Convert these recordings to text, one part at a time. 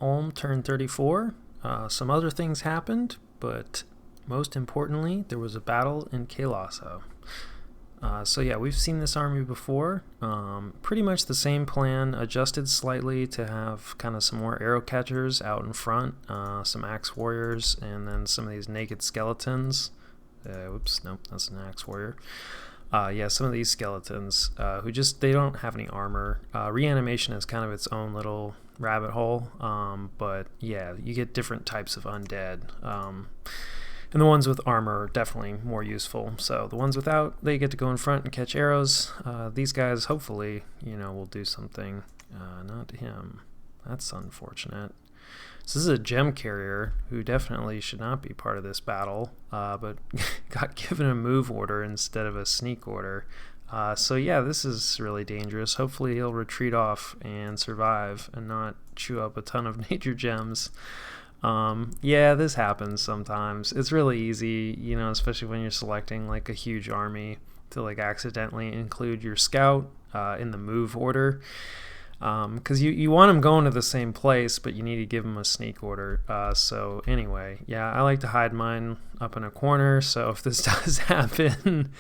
Ulm turned 34. Some other things happened, but most importantly, there was a battle in Kailasa. So yeah, we've seen this army before. Pretty much the same plan, adjusted slightly to have kind of some more arrow catchers out in front, some axe warriors, and then some of these naked skeletons. Whoops, nope, that's an axe warrior. Yeah, some of these skeletons who they don't have any armor. Reanimation is kind of its own little rabbit hole, but yeah, you get different types of undead. And the ones with armor are definitely more useful. So the ones without, they get to go in front and catch arrows. These guys, hopefully, will do something. Not him. That's unfortunate. So this is a gem carrier who definitely should not be part of this battle, but got given a move order instead of a sneak order. So yeah, this is really dangerous. Hopefully he'll retreat off and survive and not chew up a ton of nature gems. Yeah, this happens sometimes. It's really easy, especially when you're selecting like a huge army to like accidentally include your scout in the move order. Because you want them going to the same place, but you need to give them a sneak order. So anyway, yeah, I like to hide mine up in a corner, so if this does happen,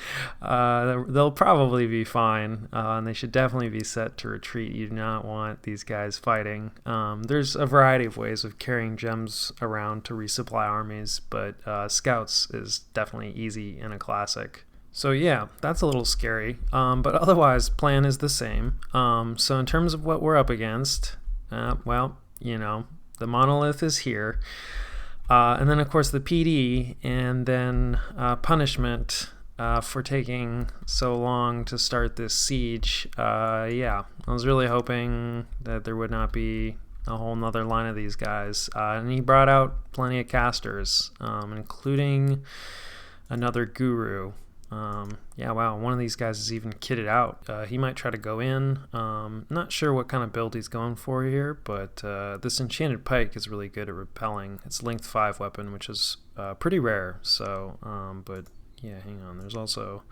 they'll probably be fine, and they should definitely be set to retreat. You do not want these guys fighting. There's a variety of ways of carrying gems around to resupply armies, but scouts is definitely easy and a classic. So yeah, that's a little scary, but otherwise plan is the same. So in terms of what we're up against, well, the monolith is here, and then of course the PD, and then punishment for taking so long to start this siege. Yeah, I was really hoping that there would not be a whole nother line of these guys, and he brought out plenty of casters, including another guru. Yeah, wow, one of these guys is even kitted out. He might try to go in. Not sure what kind of build he's going for here, but this enchanted pike is really good at repelling. It's length 5 weapon, which is pretty rare. So, but yeah, hang on. There's also,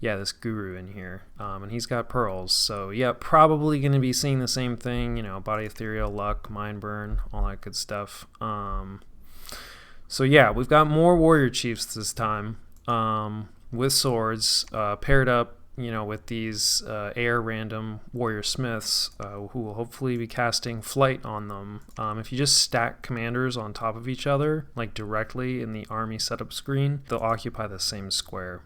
yeah, this guru in here, and he's got pearls. So yeah, probably going to be seeing the same thing. Body ethereal, luck, mind burn, all that good stuff. So yeah, we've got more warrior chiefs this time. With swords, paired up, with these air random warrior smiths who will hopefully be casting flight on them. If you just stack commanders on top of each other, like directly in the army setup screen, they'll occupy the same square.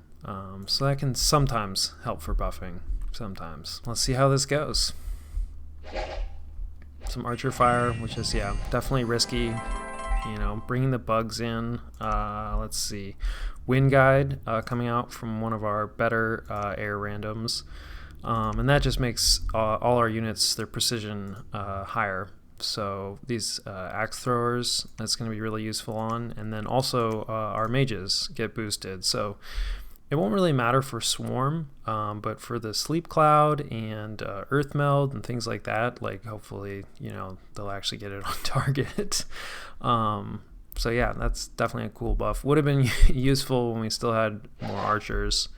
So that can sometimes help for buffing. Sometimes. Let's see how this goes. Some archer fire, which is, yeah, definitely risky. Bringing the bugs in. Let's see. Wind Guide coming out from one of our better air randoms. And that just makes all our units, their precision higher. So these axe throwers, that's going to be really useful on. And then also our mages get boosted. So it won't really matter for Swarm, but for the Sleep Cloud and Earth Meld and things like that, like hopefully, they'll actually get it on target. So yeah, that's definitely a cool buff. Would have been useful when we still had more archers.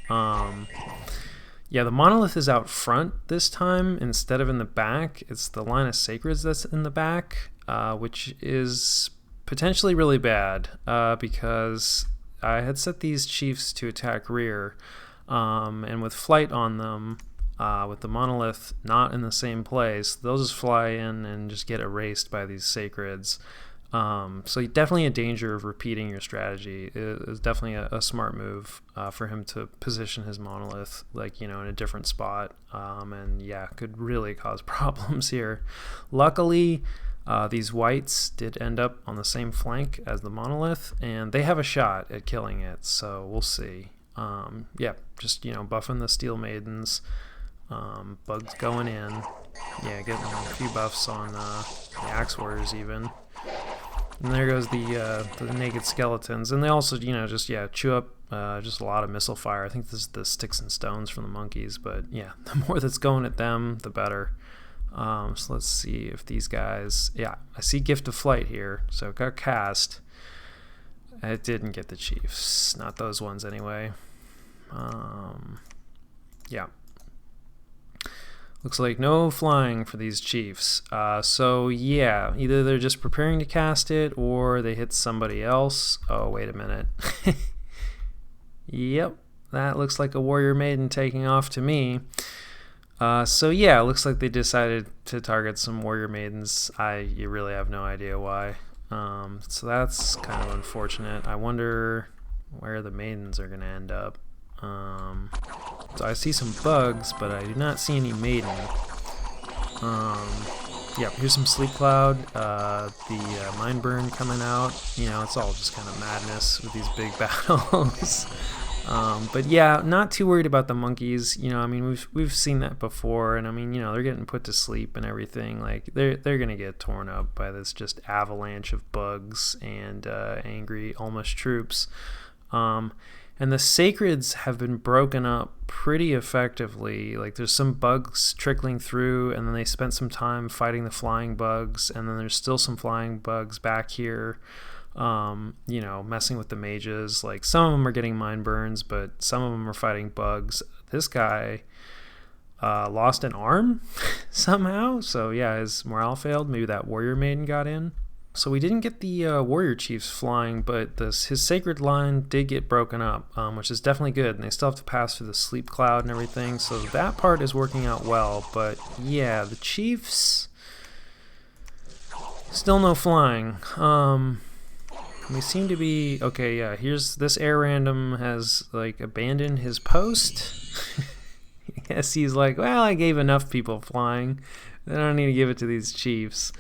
Yeah, the monolith is out front this time instead of in the back. It's the line of sacreds that's in the back, which is potentially really bad because I had set these chiefs to attack rear, and with flight on them, with the monolith not in the same place, they'll just fly in and just get erased by these sacreds. So definitely a danger of repeating your strategy. It is definitely a smart move for him to position his monolith in a different spot, and yeah, could really cause problems here. Luckily, these whites did end up on the same flank as the monolith, and they have a shot at killing it, so we'll see. Yeah, just buffing the steel maidens, bugs going in, yeah, getting a few buffs on the axe warriors even. And there goes the naked skeletons, and they also chew up just a lot of missile fire. I think this is the sticks and stones from the monkeys, but yeah, the more that's going at them, the better. So let's see if these guys, yeah, I see Gift of Flight here, so it got cast. It didn't get the chiefs, not those ones anyway. Yeah. Looks like no flying for these chiefs. So yeah, either they're just preparing to cast it or they hit somebody else. Oh, wait a minute. Yep, that looks like a warrior maiden taking off to me. So yeah, it looks like they decided to target some warrior maidens. You really have no idea why. So that's kind of unfortunate. I wonder where the maidens are going to end up. So I see some bugs, but I do not see any maiden. Yeah, here's some sleep cloud, the mine burn coming out. You know, it's all just kind of madness with these big battles. But yeah, not too worried about the monkeys. You know, I mean, we've seen that before, and I mean, you know, they're getting put to sleep and everything. Like they're gonna get torn up by this just avalanche of bugs and angry almost troops. And the sacreds have been broken up pretty effectively. Like there's some bugs trickling through, and then they spent some time fighting the flying bugs, and then there's still some flying bugs back here, you know, messing with the mages. Like some of them are getting mine burns, but some of them are fighting bugs. This guy lost an arm somehow, so yeah, his morale failed. Maybe that warrior maiden got in. So we didn't get the warrior chiefs flying, but his sacred line did get broken up, which is definitely good. And they still have to pass through the sleep cloud and everything, so that part is working out well. But yeah, the chiefs, still no flying. We seem to be okay. Yeah, here's this air random has like abandoned his post. Yes, he's like, well, I gave enough people flying. I don't need to give it to these chiefs.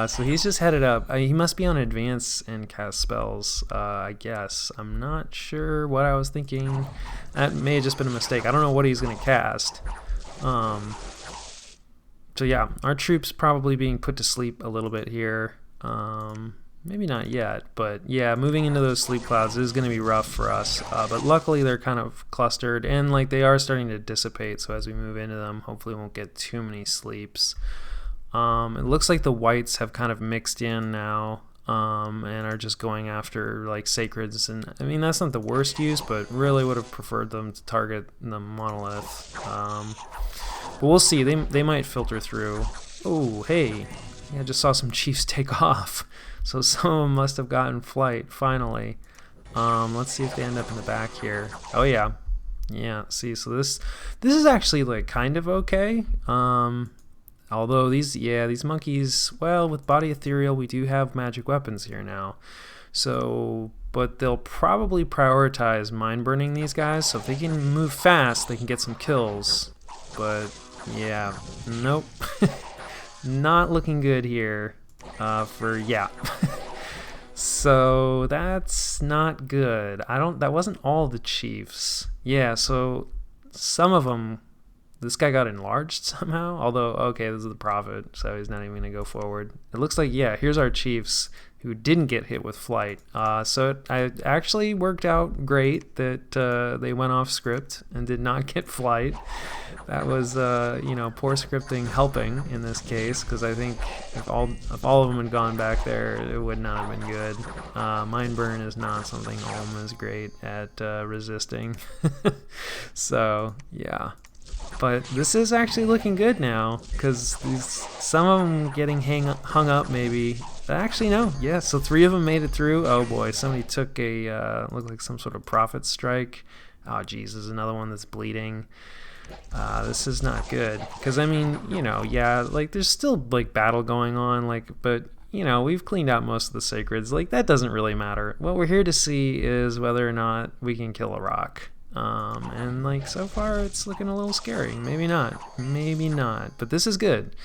So he's just headed up. He must be on advance and cast spells, I guess. I'm not sure what I was thinking. That may have just been a mistake. I don't know what he's going to cast. So yeah, our troops probably being put to sleep a little bit here. Maybe not yet, but yeah, moving into those sleep clouds is going to be rough for us. But luckily they're kind of clustered, and like they are starting to dissipate, so as we move into them, hopefully we won't get too many sleeps. It looks like the whites have kind of mixed in now, and are just going after like sacreds, and I mean that's not the worst use, but really would have preferred them to target the monolith. But we'll see. They might filter through. Oh, hey, yeah, I just saw some chiefs take off, so some of them must have gotten flight finally. Let's see if they end up in the back here. Oh yeah, yeah. See, so this is actually like kind of okay. Although these monkeys, well, with Body Ethereal, we do have magic weapons here now. So, but they'll probably prioritize mine burning these guys. So if they can move fast, they can get some kills. But yeah, nope. Not looking good here yeah. So that's not good. That wasn't all the chiefs. Yeah, so some of them, this guy got enlarged somehow, although, okay, this is the prophet, so he's not even going to go forward. It looks like, yeah, here's our chiefs who didn't get hit with flight. So it actually worked out great that they went off script and did not get flight. That was, you know, poor scripting helping in this case, because I think if all of them had gone back there, it would not have been good. Mine burn is not something Olm is great at resisting. So, yeah. But this is actually looking good now, because some of them getting hung up maybe. Actually, no. Yeah, so 3 of them made it through. Oh boy, somebody took looked like some sort of prophet strike. Oh geez, there's another one that's bleeding. This is not good, because I mean, you know, yeah, like there's still like battle going on, like, but you know, we've cleaned out most of the sacreds. Like that doesn't really matter. What we're here to see is whether or not we can kill a rock. And like so far it's looking a little scary. Maybe not, but this is good.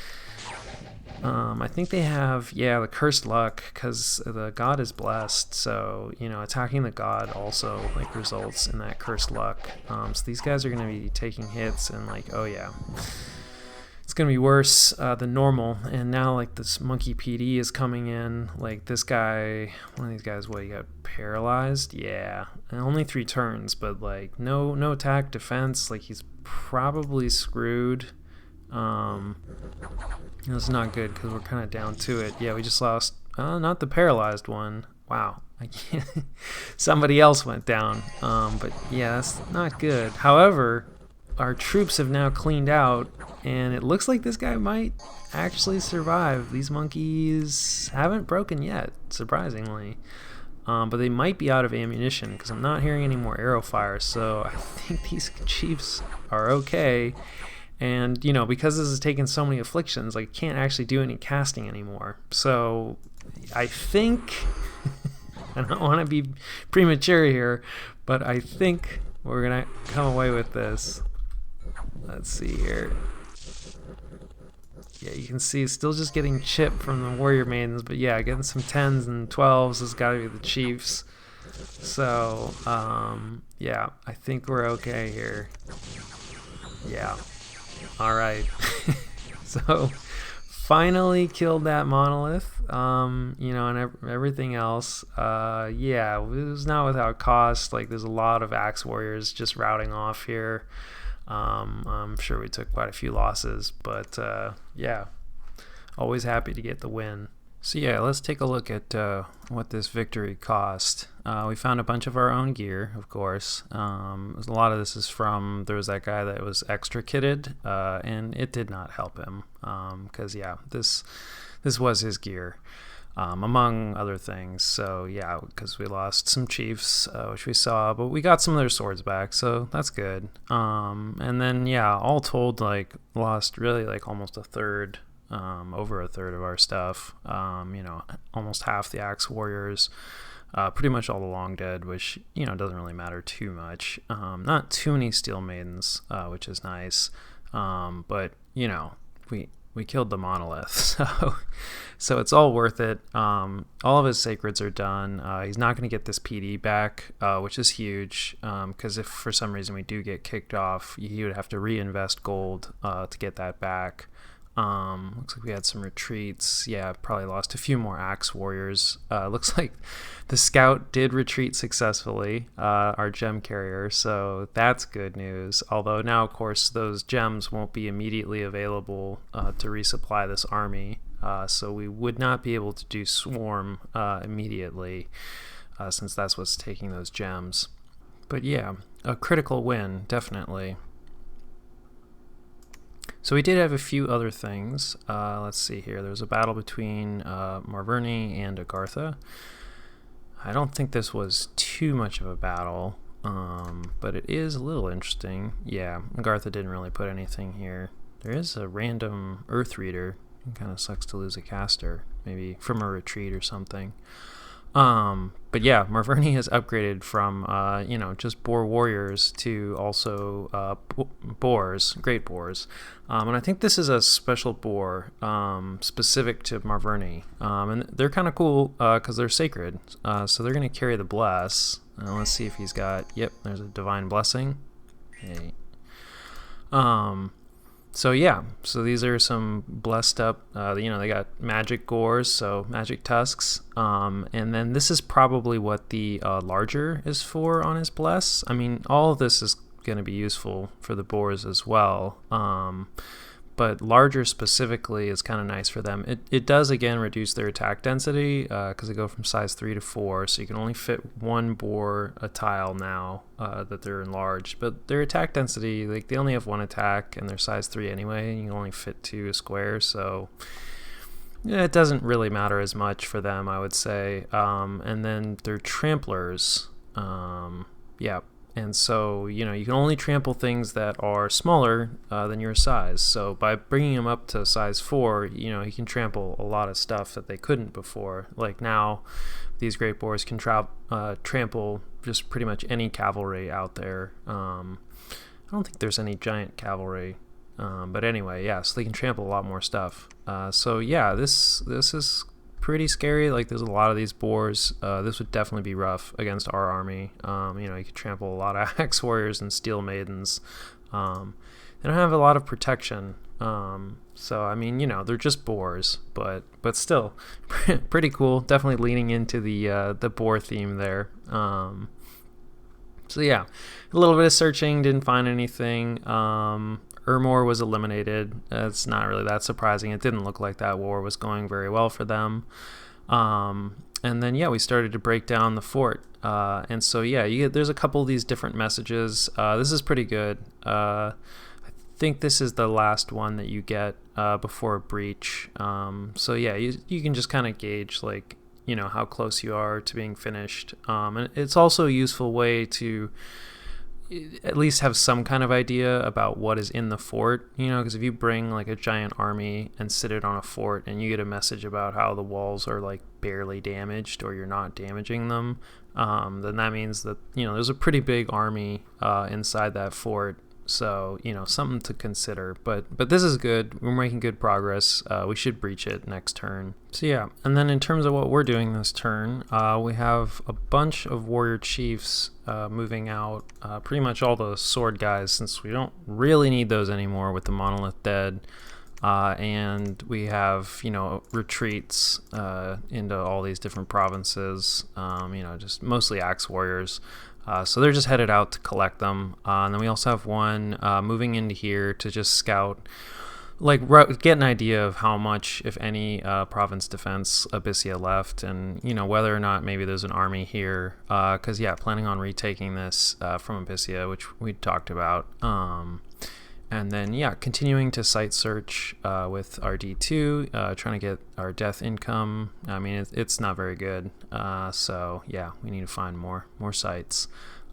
I think they have, yeah, the cursed luck, because the god is blessed, so you know, attacking the god also like results in that cursed luck. So these guys are going to be taking hits, and like, oh yeah, it's going to be worse than normal. And now like this monkey PD is coming in. Like this guy, one of these guys, what, he got paralyzed? Yeah, and only 3 turns, but like no attack, defense. Like he's probably screwed. That's not good, because we're kind of down to it. Yeah, we just lost, not the paralyzed one. Wow, I can't. Somebody else went down. But yeah, that's not good. However, our troops have now cleaned out, and it looks like this guy might actually survive. These monkeys haven't broken yet, surprisingly. But they might be out of ammunition because I'm not hearing any more arrow fire, so I think these chiefs are okay. And, you know, because this has taken so many afflictions, like, can't actually do any casting anymore. So I think, I don't want to be premature here, but I think we're going to come away with this. Let's see here. Yeah, you can see still just getting chipped from the warrior maidens, but yeah, getting some 10s and 12s has got to be the chiefs. So, yeah, I think we're okay here. Yeah. All right. So, finally killed that monolith, you know, and everything else. Yeah, it was not without cost. Like, there's a lot of axe warriors just routing off here. I'm sure we took quite a few losses, but yeah, always happy to get the win. So yeah, let's take a look at what this victory cost. We found a bunch of our own gear, of course. A lot of this is from, there was that guy that was extra kitted, and it did not help him, because yeah, this was his gear. Among other things. So yeah, because we lost some chiefs, which we saw, but we got some of their swords back, so that's good. And then yeah, all told, like, lost really like almost a third, over a third of our stuff. You know, almost half the axe warriors, pretty much all the long dead, which, you know, doesn't really matter too much. Not too many steel maidens, which is nice. But you know, we killed the monolith, so it's all worth it. All of his sacreds are done. He's not going to get this PD back, which is huge, because if for some reason we do get kicked off, he would have to reinvest gold to get that back. Looks like we had some retreats. Yeah, probably lost a few more axe warriors. Looks like the scout did retreat successfully, our gem carrier, so that's good news. Although now, of course, those gems won't be immediately available to resupply this army, so we would not be able to do swarm immediately, since that's what's taking those gems. But yeah, a critical win, definitely. So we did have a few other things. Let's see here. There was a battle between Marverni and Agartha. I don't think this was too much of a battle, but it is a little interesting. Yeah, Agartha didn't really put anything here. There is a random Earth Reader. It kind of sucks to lose a caster, maybe from a retreat or something. But yeah, Marverni has upgraded from, you know, just boar warriors to also boars, great boars. And I think this is a special boar specific to Marverni. And they're kind of cool because they're sacred. So they're going to carry the bless. Let's see if he's got, yep, there's a divine blessing. Okay. So yeah, so these are some blessed up, you know, they got magic gores, so magic tusks, and then this is probably what the larger is for on his bless. I mean, all of this is going to be useful for the boars as well, but larger specifically is kind of nice for them. It does, again, reduce their attack density because they go from size 3 to 4, so you can only fit one boar a tile now that they're enlarged. But their attack density, like, they only have one attack and they're size 3 anyway, and you can only fit 2 a square, so yeah, it doesn't really matter as much for them, I would say. And then they're tramplers. Yeah. And so, you know, you can only trample things that are smaller than your size. So by bringing him up to size 4, you know, he can trample a lot of stuff that they couldn't before. Like now, these great boars can trample just pretty much any cavalry out there. I don't think there's any giant cavalry. But anyway, yeah, so they can trample a lot more stuff. So yeah, this is pretty scary. Like, there's a lot of these boars. This would definitely be rough against our army. You know, you could trample a lot of axe warriors and steel maidens. They don't have a lot of protection. So I mean, you know, they're just boars, but still pretty cool. Definitely leaning into the boar theme there. So yeah, a little bit of searching, didn't find anything. Ermor was eliminated. It's not really that surprising. It didn't look like that war was going very well for them. And then, yeah, we started to break down the fort. And so yeah, there's a couple of these different messages. This is pretty good. I think this is the last one that you get before a breach. So yeah, you can just kind of gauge like, you know, how close you are to being finished. And it's also a useful way to at least have some kind of idea about what is in the fort, you know, because if you bring like a giant army and sit it on a fort and you get a message about how the walls are like barely damaged or you're not damaging them, then that means that, you know, there's a pretty big army inside that fort. So, you know, something to consider. But this is good. We're making good progress. We should breach it next turn. So yeah, and then in terms of what we're doing this turn, we have a bunch of warrior chiefs moving out. Pretty much all the sword guys, since we don't really need those anymore with the monolith dead. And we have, you know, retreats into all these different provinces. You know, just mostly axe warriors. So they're just headed out to collect them. And then we also have one moving into here to just scout, like get an idea of how much, if any, province defense Abysia left, and, you know, whether or not maybe there's an army here. Because, yeah, planning on retaking this from Abysia, which we talked about. And then, yeah, continuing to site search with our D2, trying to get our death income. I mean, it's not very good. So, yeah, we need to find more sites.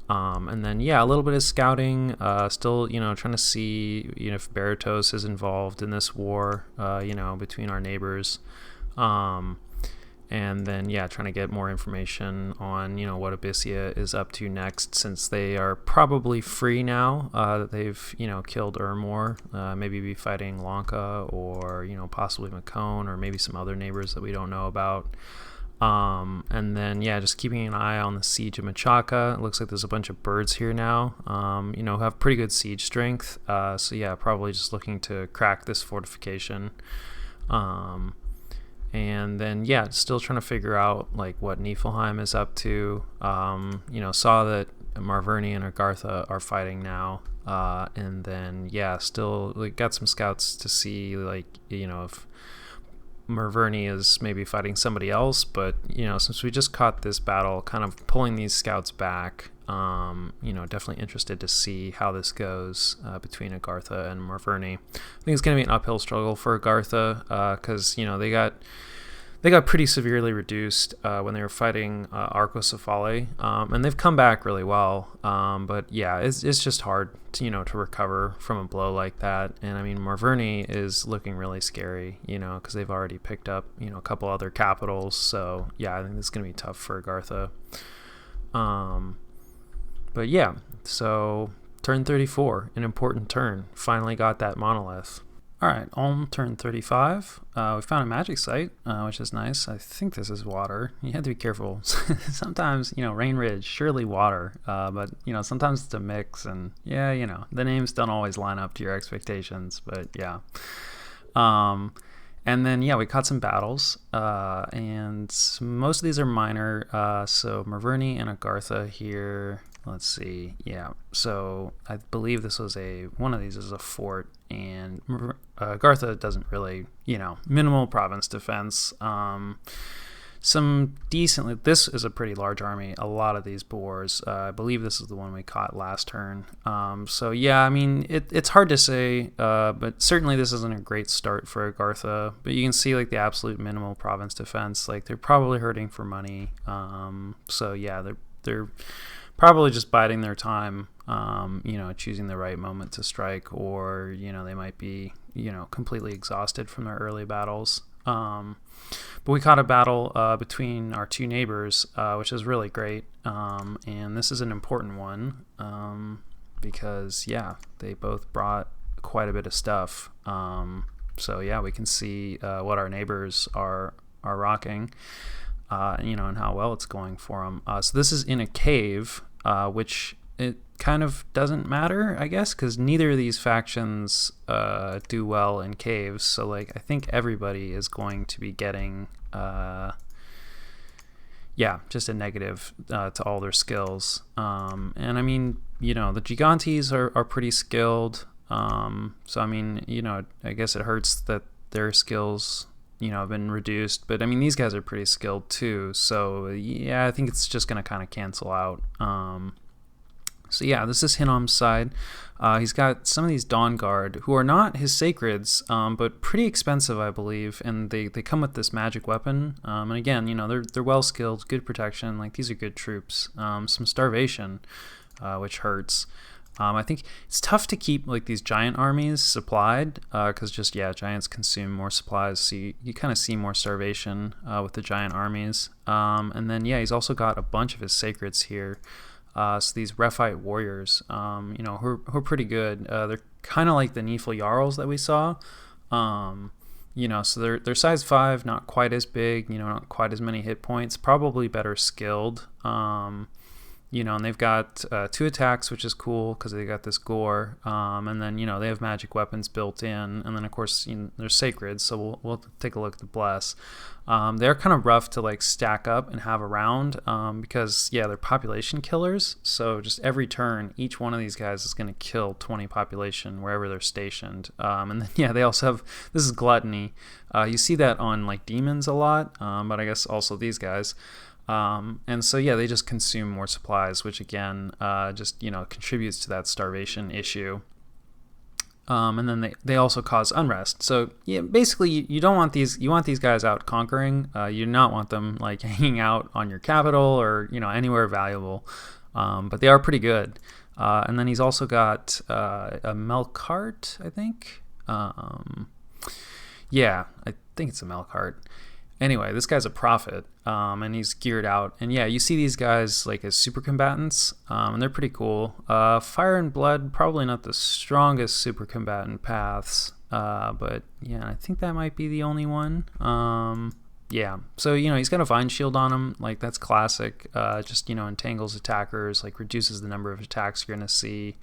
And then, yeah, a little bit of scouting. Still, you know, trying to see, you know, if Baratos is involved in this war, you know, between our neighbors. And then, yeah, trying to get more information on, you know, what Abysia is up to next, since they are probably free now that they've, you know, killed Urmor. Maybe be fighting Lanka or, you know, possibly Macone or maybe some other neighbors that we don't know about. And then, yeah, just keeping an eye on the siege of Machaca. It looks like there's a bunch of birds here now, you know, have pretty good siege strength. So, yeah, probably just looking to crack this fortification. And then, yeah, still trying to figure out like what Niflheim is up to. You know, saw that Marverni and Agartha are fighting now. And then, yeah, still like got some scouts to see, like, you know, if Marverni is maybe fighting somebody else. But, you know, since we just caught this battle, kind of pulling these scouts back. You know, definitely interested to see how this goes between Agartha and Marverni. I think it's going to be an uphill struggle for Agartha because, you know, they got pretty severely reduced when they were fighting Arcocephali, and they've come back really well. But yeah, it's just hard to, you know, to recover from a blow like that. And I mean, Marverni is looking really scary, you know, because they've already picked up, you know, a couple other capitals. So yeah, I think it's going to be tough for Agartha. But yeah, so turn 34, an important turn. Finally got that monolith. All right, on turn 35, we found a magic site, which is nice. I think this is water. You have to be careful. Sometimes, you know, Rain Ridge, surely water, but, you know, sometimes it's a mix, and yeah, you know, the names don't always line up to your expectations, but yeah. And then, yeah, we caught some battles, and most of these are minor. So Marverni and Agartha here. Let's see. Yeah. So I believe this was one of these is a fort, and Agartha doesn't really, you know, minimal province defense. Some decently. This is a pretty large army. A lot of these boars. I believe this is the one we caught last turn. So yeah, I mean, it's hard to say, but certainly this isn't a great start for Agartha. But you can see like the absolute minimal province defense. Like they're probably hurting for money. So yeah, they're probably just biding their time, you know, choosing the right moment to strike, or, you know, they might be, you know, completely exhausted from their early battles. But we caught a battle between our two neighbors, which is really great. And this is an important one because, yeah, they both brought quite a bit of stuff. So, yeah, we can see what our neighbors are rocking. You know, and how well it's going for them. So this is in a cave, which it kind of doesn't matter, I guess, because neither of these factions do well in caves. So, like, I think everybody is going to be getting, yeah, just a negative to all their skills. And I mean, you know, the Gigantes are pretty skilled. So, I mean, you know, I guess it hurts that their skills have been reduced. But I mean, these guys are pretty skilled too. So yeah, I think it's just going to kind of cancel out. So yeah, this is Hinom's side. He's got some of these Dawn Guard, who are not his sacreds, but pretty expensive, I believe, and they come with this magic weapon. And again, they're well skilled, good protection. Like, these are good troops. Some starvation, which hurts. I think it's tough to keep like these giant armies supplied, because giants consume more supplies, so you kind of see more starvation with the giant armies. And then he's also got a bunch of his sacreds here. So these Rephite warriors, who are pretty good. They're kind of like the Nephil Jarls that we saw. So they're size 5, not quite as big, not quite as many hit points, probably better skilled. And they've got 2 attacks, which is cool because they got this gore. And then, they have magic weapons built in. And then, of course, they're sacred, so we'll take a look at the Bless. They're kind of rough to, like, stack up and have around because, they're population killers. So just every turn, each one of these guys is going to kill 20 population wherever they're stationed. And then, they also have, this is Gluttony. You see that on, like, demons a lot, but I guess also these guys. And so, they just consume more supplies, which again, contributes to that starvation issue. And then they also cause unrest. So basically you don't want these, you want these guys out conquering. You do not want them like hanging out on your capital or, anywhere valuable. But they are pretty good. And then he's also got, a Melkart, I think. I think it's a Melkart. Anyway, this guy's a prophet, and he's geared out. And you see these guys like as super combatants, and they're pretty cool. Fire and Blood, probably not the strongest super combatant paths, but I think that might be the only one. So, he's got a Vine Shield on him, like that's classic, just, entangles attackers, like reduces the number of attacks you're going to see.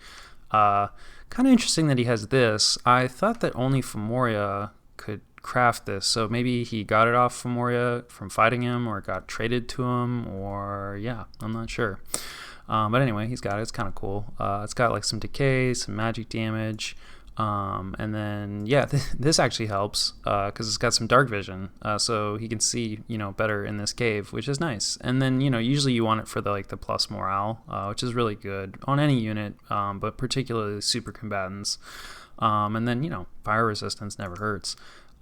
Kind of interesting that he has this. I thought that only Femoria could craft this, so maybe he got it off Femoria from fighting him, or got traded to him, or I'm not sure. But anyway, he's got it. It's kind of cool. It's got like some decay, some magic damage, and then this actually helps because it's got some dark vision, so he can see better in this cave, which is nice. And then usually you want it for the plus morale, which is really good on any unit, but particularly super combatants. And then fire resistance never hurts.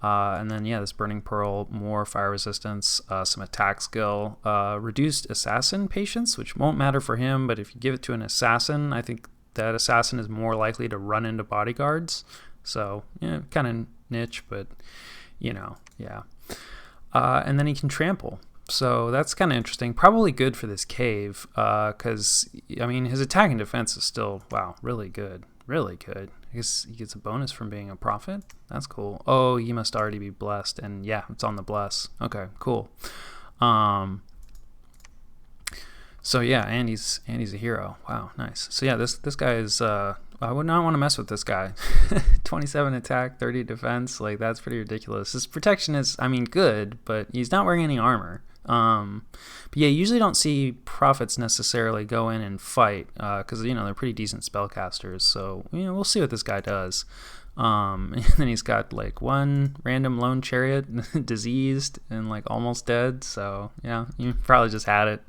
And then this Burning Pearl, more fire resistance, some attack skill, reduced assassin patience, which won't matter for him, but if you give it to an assassin, I think that assassin is more likely to run into bodyguards. So kind of niche, but and then he can trample. So that's kind of interesting. Probably good for this cave, because his attack and defense is still really good. Really good. I guess he gets a bonus from being a prophet. That's cool. Oh, he must already be blessed, and it's on the bless. Okay, cool. So and he's a hero. Wow, nice. So this guy is. I would not want to mess with this guy. 27 attack, 30 defense. Like, that's pretty ridiculous. His protection is, good, but he's not wearing any armor. But you usually don't see prophets necessarily go in and fight, because they're pretty decent spellcasters. So we'll see what this guy does. And then he's got like one random lone chariot, diseased and like almost dead. So you probably just had it.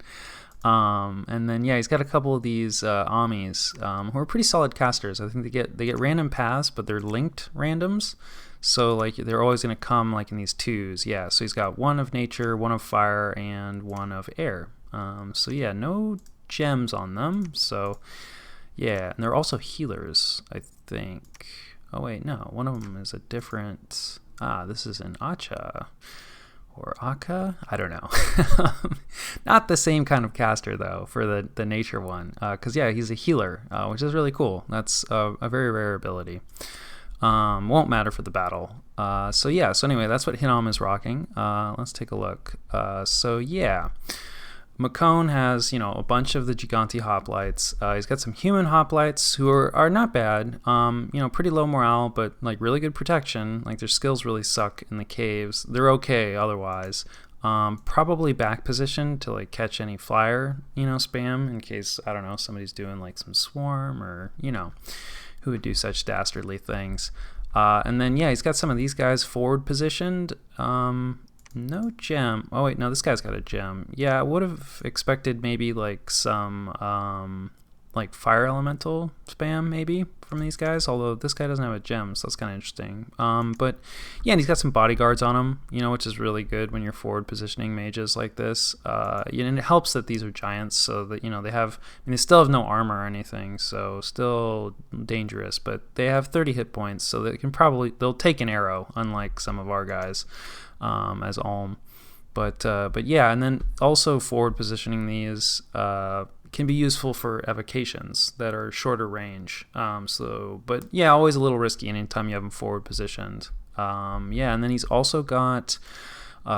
And then he's got a couple of these Amis, who are pretty solid casters. I think they get random paths, but they're linked randoms. So like they're always going to come like in these twos. So he's got one of nature, one of fire, and one of air. So no gems on them. So and they're also healers, I think. Oh wait, no, one of them is a different. This is an Acha or Aka. I don't know. Not the same kind of caster though for the nature one. Because he's a healer, which is really cool. That's a very rare ability. Won't matter for the battle. So anyway, that's what Hinom is rocking. Let's take a look. Makone has, a bunch of the Giganti hoplites. He's got some human hoplites who are not bad. Pretty low morale, but like really good protection. Like their skills really suck in the caves. They're okay otherwise. Probably back position to like catch any flyer, spam in case, I don't know, somebody's doing like some swarm or, who would do such dastardly things. And then, yeah, he's got some of these guys forward positioned. No gem. Oh, wait, no, this guy's got a gem. Yeah, I would have expected maybe like some like fire elemental spam maybe from these guys, although this guy doesn't have a gem, so that's kind of interesting. But yeah, and he's got some bodyguards on him, you know, which is really good when you're forward positioning mages like this. And it helps that these are giants, so that, you know, they still have no armor or anything, so still dangerous, but they have 30 hit points, so they'll take an arrow, unlike some of our guys as Alm. But yeah, and then also forward positioning these can be useful for evocations that are shorter range. But yeah, always a little risky anytime you have them forward positioned. Yeah, and then he's also got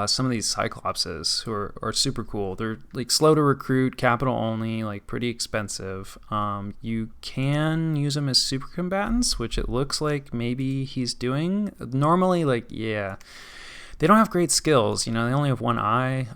some of these Cyclopses who are super cool. They're like slow to recruit, capital only, like pretty expensive. You can use them as super combatants, which it looks like maybe he's doing. Normally, like, yeah, they don't have great skills. You know, they only have one eye.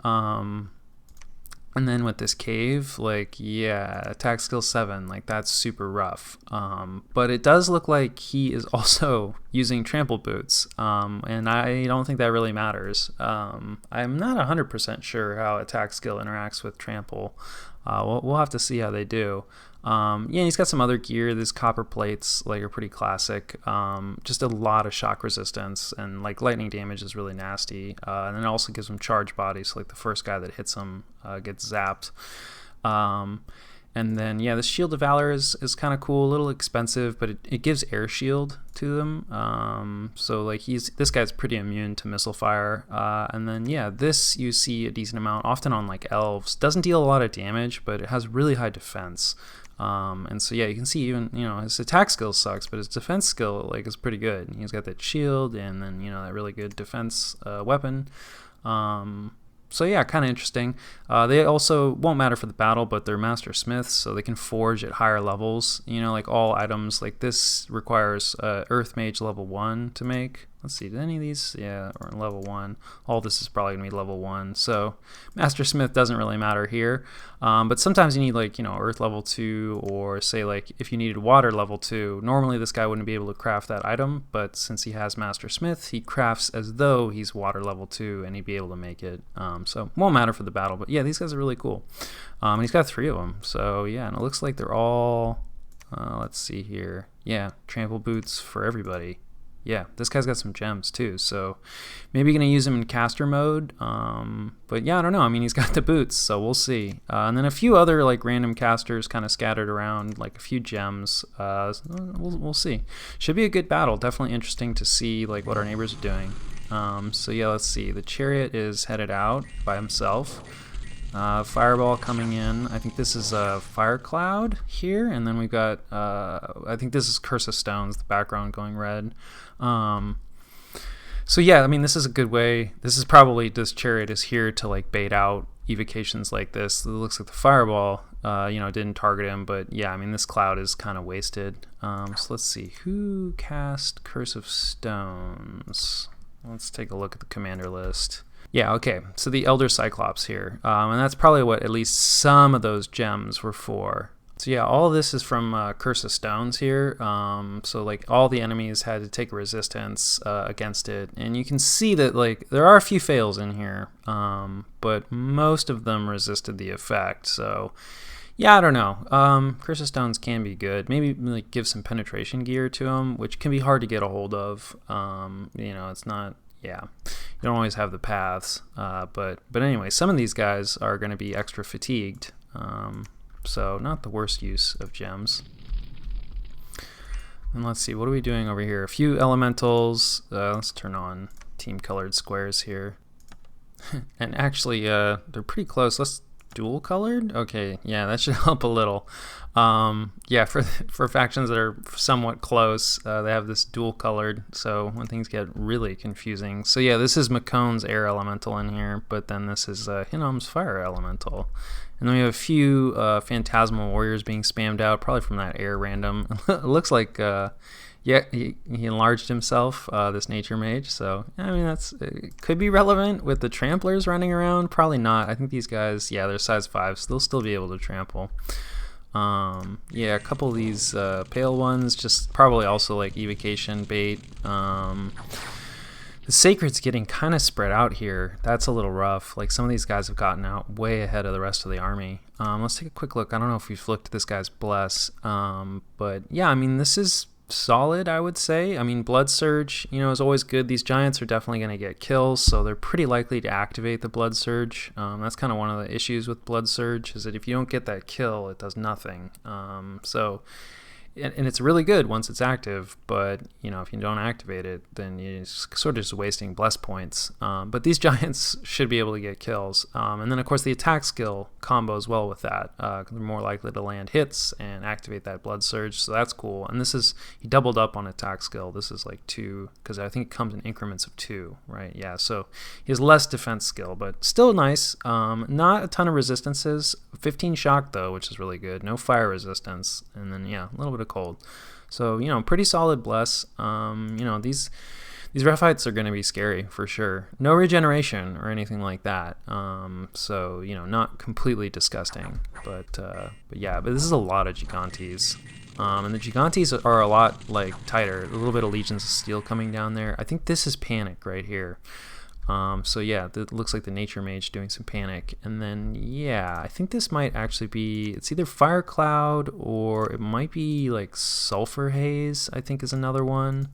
And then with this cave, like, yeah, attack skill 7, like, that's super rough. But it does look like he is also using trample boots, and I don't think that really matters. I'm not 100% sure how attack skill interacts with trample. We'll have to see how they do. Yeah, he's got some other gear. These copper plates, like, are pretty classic. Just a lot of shock resistance, and like lightning damage is really nasty. And then it also gives him charge body, so like the first guy that hits him gets zapped. And then, yeah, the Shield of Valor is kind of cool, a little expensive, but it gives air shield to them. So like this guy's pretty immune to missile fire. And then, yeah, this you see a decent amount, often on like elves. Doesn't deal a lot of damage, but it has really high defense. And so, yeah, you can see even, you know, his attack skill sucks, but his defense skill, like, is pretty good. He's got that shield and then, you know, that really good defense weapon. So yeah, kind of interesting. They also won't matter for the battle, but they're master smiths, so they can forge at higher levels. You know, like all items, like this requires Earth Mage level 1 to make. Let's see, did any of these? Yeah, or level 1. All this is probably going to be level 1. So Master Smith doesn't really matter here. But sometimes you need, like, you know, Earth level 2, or say, like, if you needed Water level 2. Normally this guy wouldn't be able to craft that item, but since he has Master Smith, he crafts as though he's Water level 2, and he'd be able to make it. So won't matter for the battle, but yeah, these guys are really cool. And he's got 3 of them. So yeah, and it looks like they're all, let's see here. Yeah, trample boots for everybody. Yeah, this guy's got some gems too, so maybe going to use him in caster mode. But yeah, I don't know. I mean, he's got the boots, so we'll see. And then a few other like random casters kind of scattered around, like a few gems. We'll see. Should be a good battle. Definitely interesting to see like what our neighbors are doing. So yeah, let's see. The chariot is headed out by himself. Fireball coming in. I think this is a fire cloud here, and then we've got I think this is Curse of Stones, the background going red. So yeah, I mean, this is a good way. This chariot is here to like bait out evocations like this. It looks like the fireball didn't target him, but yeah, I mean, this cloud is kind of wasted. So let's see, who cast Curse of Stones? Let's take a look at the commander list. Yeah, okay, so the Elder Cyclops here, and that's probably what at least some of those gems were for. So yeah, all of this is from Curse of Stones here, so like all the enemies had to take a resistance against it, and you can see that like there are a few fails in here, but most of them resisted the effect, so yeah, I don't know. Curse of Stones can be good. Maybe like give some penetration gear to them, which can be hard to get a hold of. It's not... Yeah, you don't always have the paths, but anyway, some of these guys are going to be extra fatigued, so not the worst use of gems. And let's see, what are we doing over here? A few elementals. Let's turn on team colored squares here. And actually, they're pretty close. Let's dual colored. Okay, yeah, that should help a little. Yeah, for factions that are somewhat close, they have this dual colored, so when things get really confusing. So yeah, this is Makone's air elemental in here, but then this is Hinnom's fire elemental. And then we have a few phantasmal warriors being spammed out, probably from that air random. It looks like yeah, he enlarged himself, this nature mage, so I mean, it could be relevant with the tramplers running around. Probably not. I think these guys, yeah, they're size 5, so they'll still be able to trample. Yeah, a couple of these pale ones, just probably also like evocation bait. The Sacred's getting kind of spread out here. That's a little rough. Like some of these guys have gotten out way ahead of the rest of the army. Let's take a quick look. I don't know if we've looked at this guy's bless, but yeah, I mean, this is solid, I would say. I mean, Blood Surge, is always good. These giants are definitely going to get kills, so they're pretty likely to activate the Blood Surge. That's kind of one of the issues with Blood Surge, is that if you don't get that kill, it does nothing. And it's really good once it's active, but if you don't activate it, then you're sort of just wasting bless points. But these giants should be able to get kills, and then of course the attack skill combos well with that. They're more likely to land hits and activate that blood surge, so that's cool. And he doubled up on attack skill. This is like 2, because I think it comes in increments of 2, right? Yeah, so he has less defense skill, but still nice. Not a ton of resistances. 15 shock though, which is really good. No fire resistance, and then a little bit of cold. So pretty solid bless. These Rephites are going to be scary for sure. No regeneration or anything like that. So not completely disgusting, but this is a lot of Gigantes. And the Gigantes are a lot tighter. A little bit of Legions of Steel coming down there. I think this is Panic right here. So yeah, it looks like the Nature Mage doing some Panic. And then, I think this might actually be, it's either Fire Cloud or it might be like Sulfur Haze, I think is another one.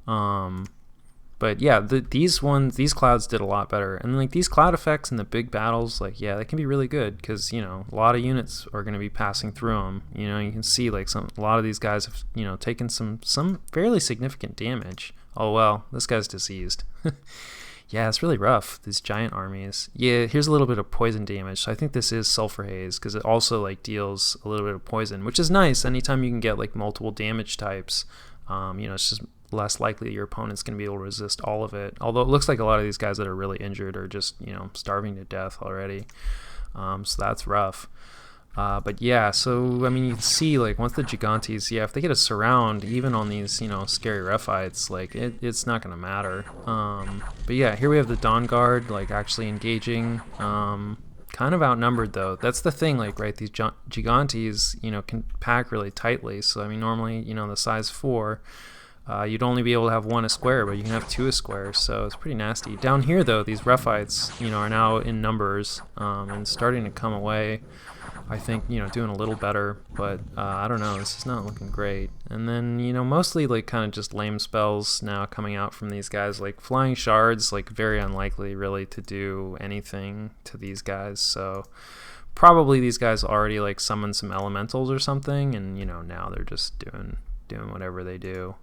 But yeah, these clouds did a lot better. And like these cloud effects in the big battles, they can be really good because, a lot of units are going to be passing through them. You can see a lot of these guys have, taken some fairly significant damage. Oh well, this guy's diseased. Yeah, it's really rough, these giant armies. Yeah, here's a little bit of poison damage. So I think this is Sulfur Haze because it also deals a little bit of poison, which is nice. Anytime you can get multiple damage types, it's just less likely your opponent's going to be able to resist all of it. Although it looks like a lot of these guys that are really injured are just, starving to death already. So that's rough. But yeah, so I mean, you can see once the Gigantes, if they get a surround, even on these scary Rephites, it's not gonna matter. But yeah, here we have the Dawn Guard actually engaging. Kind of outnumbered though. That's the thing, right? These Gigantes, can pack really tightly. So I mean, normally the size 4. You'd only be able to have 1 a square, but you can have 2 a square, so it's pretty nasty. Down here though, these Rephites, are now in numbers and starting to come away. I think, doing a little better, but I don't know, this is not looking great. And then, mostly kind of just lame spells now coming out from these guys, Flying Shards, very unlikely really to do anything to these guys, so probably these guys already summoned some elementals or something, and now they're just doing whatever they do.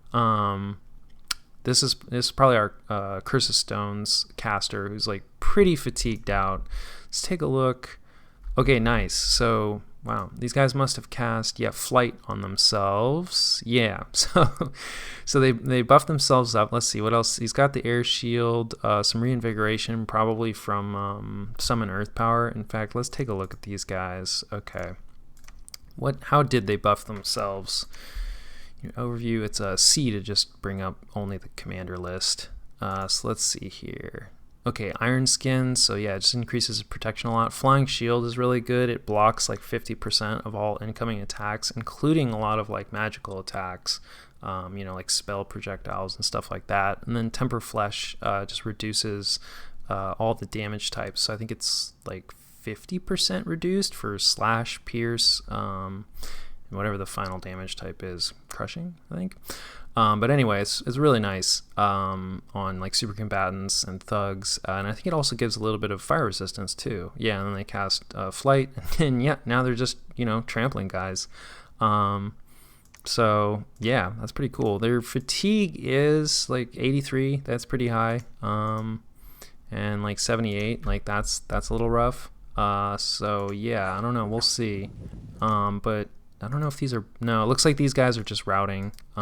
This is probably our Curse of Stones caster who's pretty fatigued out. Let's take a look. Okay, nice. So, wow, these guys must have cast, Flight on themselves. Yeah, so they buffed themselves up. Let's see, what else? He's got the Air Shield, some Reinvigoration, probably from Summon Earth Power. In fact, let's take a look at these guys. Okay, how did they buff themselves? Your overview, it's a C to just bring up only the commander list. So let's see here. Okay, Iron Skin, so yeah, it just increases protection a lot. Flying Shield is really good. It blocks 50% of all incoming attacks, including a lot of magical attacks, spell projectiles and stuff like that. And then Temper Flesh just reduces all the damage types. So I think it's 50% reduced for Slash, Pierce, and whatever the final damage type is, Crushing, I think. But anyway, it's really nice on super combatants and thugs, and I think it also gives a little bit of fire resistance too. Yeah, and then they cast Flight, and now they're just trampling guys. So yeah, that's pretty cool. Their fatigue is 83. That's pretty high. And 78. That's a little rough. So yeah, I don't know. We'll see. But I don't know if these are... No, it looks like these guys are just routing. So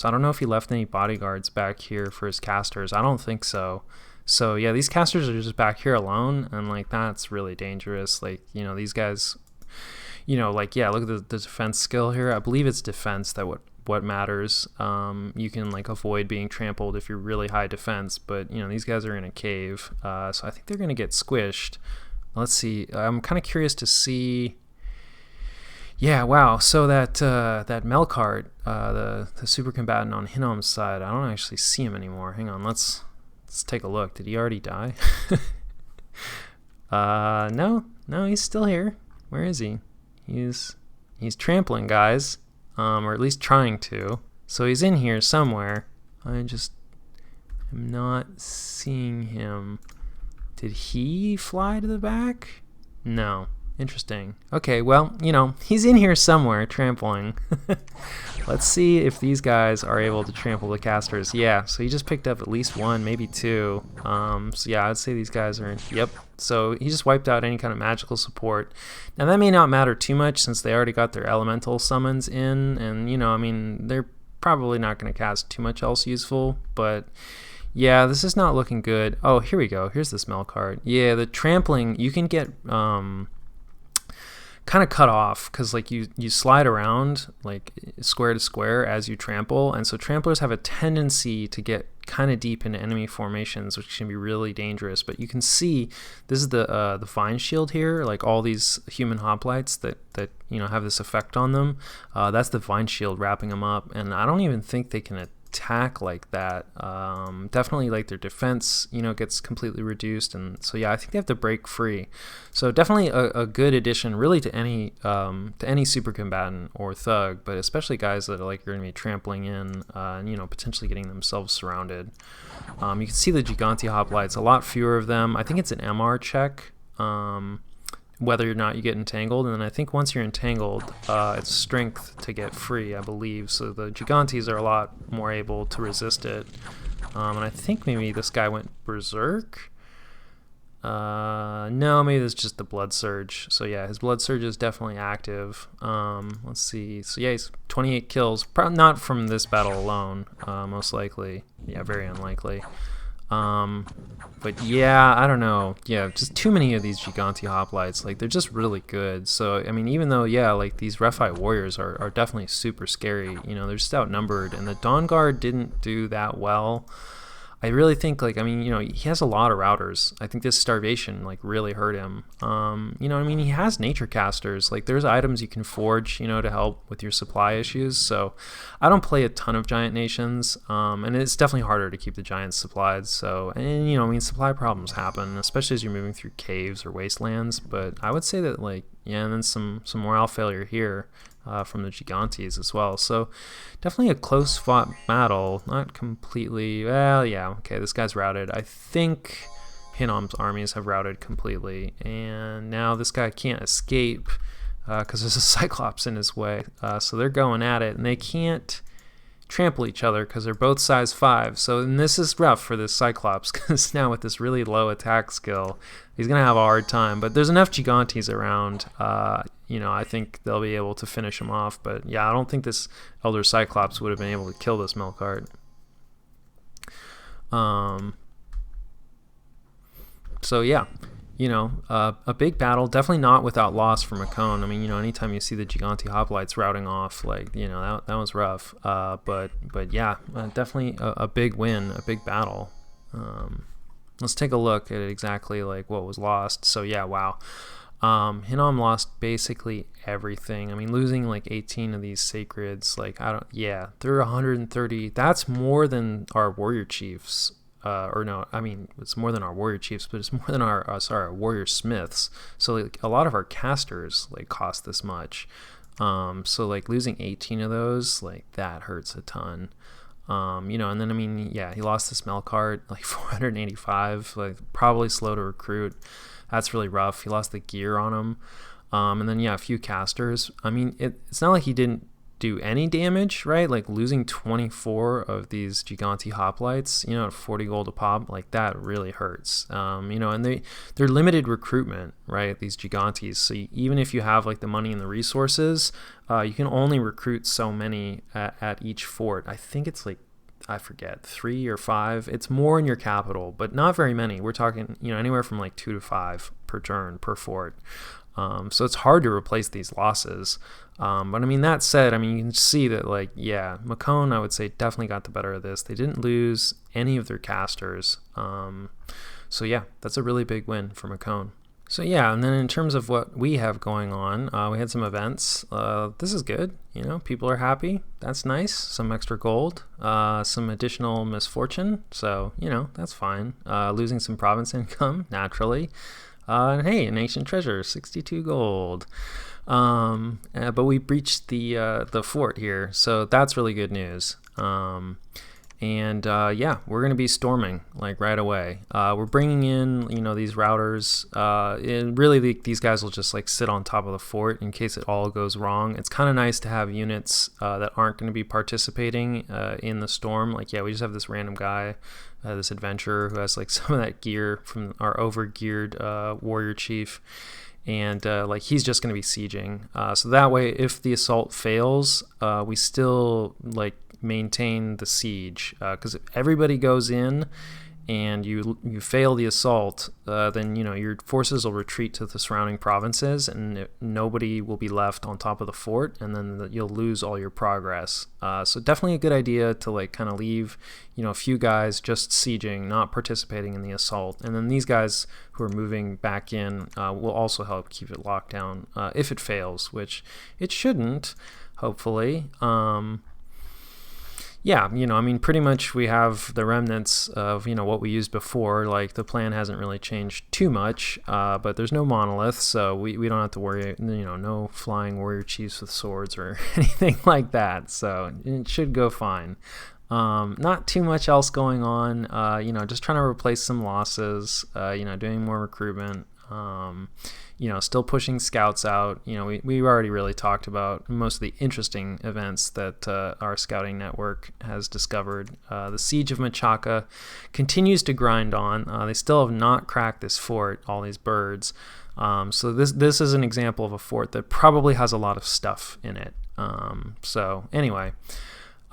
I don't know if he left any bodyguards back here for his casters. I don't think so. So yeah, these casters are just back here alone, and that's really dangerous. These guys, look at the defense skill here. I believe it's defense that what matters. You can avoid being trampled if you're really high defense, but these guys are in a cave. So I think they're going to get squished. Let's see. I'm kind of curious to see... Yeah, wow. So that Melkart, the super combatant on Hinom's side, I don't actually see him anymore. Hang on, let's take a look. Did he already die? No, he's still here. Where is he? He's trampling guys, or at least trying to. So he's in here somewhere. I just am not seeing him. Did he fly to the back? No. Interesting. Okay, well, he's in here somewhere trampling. Let's see if these guys are able to trample the casters. Yeah, so he just picked up at least one, maybe two. So yeah, I'd say these guys are, yep. So he just wiped out any kind of magical support. Now that may not matter too much since they already got their elemental summons in, and they're probably not going to cast too much else useful, but yeah, this is not looking good. Oh, here we go. Here's the smell card. Yeah, the trampling, you can get kind of cut off because like you slide around like square to square as you trample, and so tramplers have a tendency to get kind of deep into enemy formations, which can be really dangerous. But you can see this is the vine shield here, like all these human hoplites that have this effect on them. That's the vine shield wrapping them up, and I don't even think they can attack like that. Definitely like their defense gets completely reduced, and so yeah, I think they have to break free. So definitely a good addition really to any super combatant or thug, but especially guys that are like you're gonna be trampling in and potentially getting themselves surrounded. You can see the Gigante hoplites, a lot fewer of them. I think it's an MR check whether or not you get entangled, and then I think once you're entangled, it's strength to get free, I believe. So the Gigantes are a lot more able to resist it. And I think maybe this guy went berserk. No, maybe it's just the blood surge. So yeah, his blood surge is definitely active. Let's see. So yeah, he's 28 kills. Probably not from this battle alone, most likely. Yeah, very unlikely. But yeah, I don't know. Yeah, just too many of these Gigante hoplites. Like, they're just really good. So, I mean, even though, yeah, like, these Rephi warriors are definitely super scary, they're just outnumbered. And the Dawn Guard didn't do that well. I really think, like, I mean, he has a lot of routers. I think this starvation, like, really hurt him. He has nature casters. Like, there's items you can forge, to help with your supply issues. So I don't play a ton of giant nations, and it's definitely harder to keep the giants supplied. So, and, supply problems happen, especially as you're moving through caves or wastelands. But I would say that, like, yeah, and then some morale failure here. From the Gigantes as well. So definitely a close fought battle. Not completely, well, yeah, okay, this guy's routed. I think Hinom's armies have routed completely, and now this guy can't escape because there's a Cyclops in his way. So they're going at it, and they can't trample each other because they're both size 5. So, and this is rough for this Cyclops because now with this really low attack skill, he's going to have a hard time. But there's enough Gigantes around, I think they'll be able to finish him off. But yeah, I don't think this Elder Cyclops would have been able to kill this Melkart. So yeah, a big battle, definitely not without loss for Macone. I mean, anytime you see the Gigante hoplites routing off, like, that was rough. But yeah, definitely a big win, a big battle. Let's take a look at exactly like what was lost. So yeah, wow. Hinom lost basically everything. I mean, losing like 18 of these sacreds, like, they're 130. That's more than our warrior chiefs. It's more than our warrior chiefs, but it's more than our warrior smiths. So like a lot of our casters like cost this much. So like losing 18 of those, like that hurts a ton. And then I mean, yeah, he lost this Melkart, like 485, like probably slow to recruit. That's really rough. He lost the gear on him. And then yeah, a few casters. I mean, it's not like he didn't do any damage, right? Like losing 24 of these Gigante hoplites, at 40 gold a pop, like that really hurts. And they're limited recruitment, right? These Gigantes. So even if you have like the money and the resources, you can only recruit so many at each fort. I think it's like, I forget, 3 or 5. It's more in your capital, but not very many. We're talking, anywhere from like 2 to 5 per turn per fort. So it's hard to replace these losses. But I mean, that said, I mean, you can see that, like, yeah, Macone, I would say, definitely got the better of this. They didn't lose any of their casters. So yeah, that's a really big win for Macone. So yeah, and then in terms of what we have going on, we had some events. This is good. You know, people are happy. That's nice. Some extra gold, some additional misfortune. So you know, that's fine. Losing some province income naturally. And hey, an ancient treasure, 62 gold. But we breached the fort here, so that's really good news. Yeah, we're going to be storming like right away. We're bringing in, you know, these routers. And really, these guys will just like sit on top of the fort in case it all goes wrong. It's kind of nice to have units that aren't going to be participating in the storm. Like, yeah, we just have this random guy, this adventurer who has like some of that gear from our overgeared warrior chief. And like he's just going to be sieging. So that way, if the assault fails, we still like maintain the siege, because if everybody goes in and you fail the assault, then you know your forces will retreat to the surrounding provinces, and nobody will be left on top of the fort, and then you'll lose all your progress. So definitely a good idea to like kind of leave, you know, a few guys just sieging, not participating in the assault, and then these guys who are moving back in will also help keep it locked down if it fails, which it shouldn't, hopefully. Yeah, you know, I mean, pretty much we have the remnants of, you know, what we used before. Like, the plan hasn't really changed too much, but there's no monolith, so we don't have to worry, you know, no flying warrior chiefs with swords or anything like that, so it should go fine. Not too much else going on, you know, just trying to replace some losses, you know, doing more recruitment. You know, still pushing scouts out. You know, we already really talked about most of the interesting events that our scouting network has discovered. The siege of Machaca continues to grind on. They still have not cracked this fort, all these birds. So this is an example of a fort that probably has a lot of stuff in it. So anyway,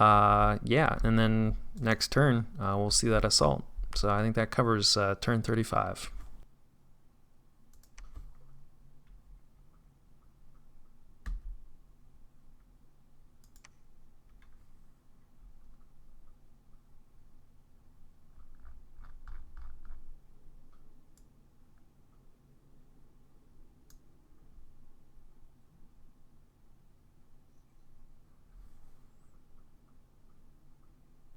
yeah, and then next turn we'll see that assault. So I think that covers turn 35.